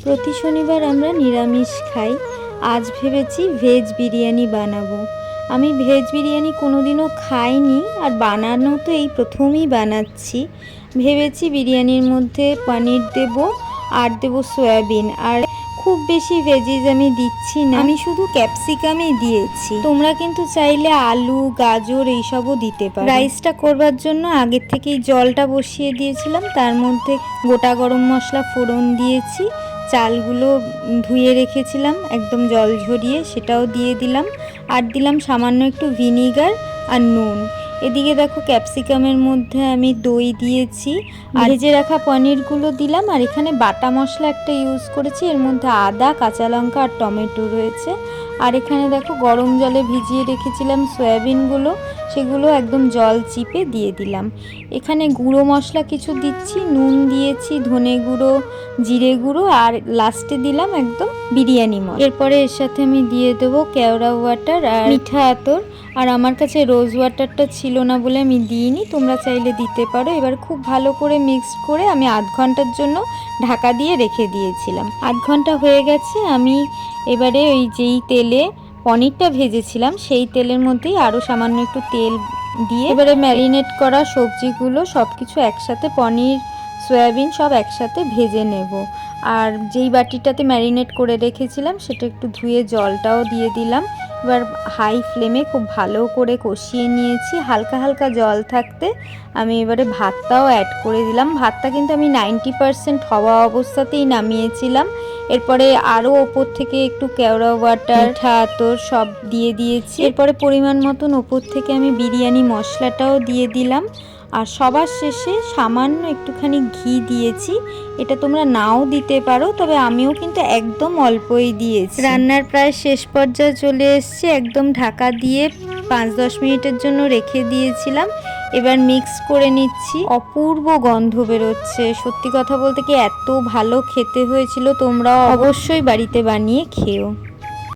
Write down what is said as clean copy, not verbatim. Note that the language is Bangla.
প্রতি শনিবার আমরা নিরামিষ খাই। আজ ভেবেছি ভেজ বিরিয়ানি বানাবো। আমি ভেজ বিরিয়ানি কোনোদিনও খাইনি, আর বানানো তো এই প্রথমই বানাচ্ছি। ভেবেছি বিরিয়ানির মধ্যে পনির দেব আর দেব সয়াবিন, আর খুব বেশি ভেজিস আমি দিচ্ছি না, আমি শুধু ক্যাপসিকামই দিয়েছি। তোমরা কিন্তু চাইলে আলু, গাজর এইসবও দিতে পারো। রাইসটা করবার জন্য আগের থেকেই জলটা বসিয়ে দিয়েছিলাম, তার মধ্যে গোটা গরম মশলা ফোড়ন দিয়েছি, চালগুলো ধুয়ে রেখেছিলাম একদম জল ঝরিয়ে, সেটাও দিয়ে দিলাম, আর দিলাম সামান্য একটু ভিনিগার আর নুন। এদিকে দেখো ক্যাপসিকামের মধ্যে আমি দই দিয়েছি, আর ভেজে রাখা পনিরগুলো দিলাম, আর এখানে বাটা মশলা একটা ইউজ করেছি, এর মধ্যে আদা, কাঁচা লঙ্কা আর টমেটো রয়েছে। আর এখানে দেখো গরম জলে ভিজিয়ে রেখেছিলাম সয়াবিনগুলো, সেগুলো একদম জল চিপে দিয়ে দিলাম। এখানে গুঁড়ো মশলা কিছু দিচ্ছি, নুন দিয়েছি, ধনে গুঁড়ো, জিরে গুঁড়ো, আর লাস্টে দিলাম একদম বিরিয়ানি মশলা। এরপরে এর সাথে আমি দিয়ে দেবো কেওড়া ওয়াটার আর মিঠা আতর, আর আমার কাছে রোজ ওয়াটারটা ছিল না বলে আমি দিইনি, তোমরা চাইলে দিতে পারো। এবার খুব ভালো করে মিক্সড করে আমি আধ ঘন্টার জন্য ঢাকা দিয়ে রেখে দিয়েছিলাম। আধ ঘন্টা হয়ে গেছে। আমি এবারে ওই যেই তেলে পনিরটা ভেজেছিলাম সেই তেলের মধ্যেই আরও সামান্য একটু তেল দিয়ে এবারে ম্যারিনেট করা সবজিগুলো সব কিছু একসাথে, পনির, সয়াবিন সব একসাথে ভেজে নেব। আর যেই বাটিটাতে ম্যারিনেট করে রেখেছিলাম সেটা একটু ধুয়ে জলটাও দিয়ে দিলাম। এবার হাই ফ্লেমে খুব ভালো করে কষিয়ে নিয়েছি, হালকা হালকা জল থাকতে আমি এবারে ভাতটাও অ্যাড করে দিলাম। ভাতটা কিন্তু আমি 90% হওয়া অবস্থাতেই নামিয়েছিলাম। এরপরে আরও ওপর থেকে একটু কেওড়া ওয়াটার, মিঠা আতর সব দিয়ে দিয়েছি। এরপরে পরিমাণ মতন ওপর থেকে আমি বিরিয়ানি মশলাটাও দিয়ে দিলাম, আর সবার শেষে সামান্য একটুখানি ঘি দিয়েছি। এটা তোমরা নাও দিতে পারো, তবে আমিও কিন্তু একদম অল্পই দিয়েছি। রান্নার প্রায় শেষ পর্যায়ে চলে এসছে, একদম ঢাকা দিয়ে 5-10 মিনিটের জন্য রেখে দিয়েছিলাম। এবার মিক্স করে নিচ্ছি, অপূর্ব গন্ধ বেরোচ্ছে। সত্যি কথা বলতে কি এত ভালো খেতে হয়েছিল, তোমরা অবশ্যই বাড়িতে বানিয়ে খেও।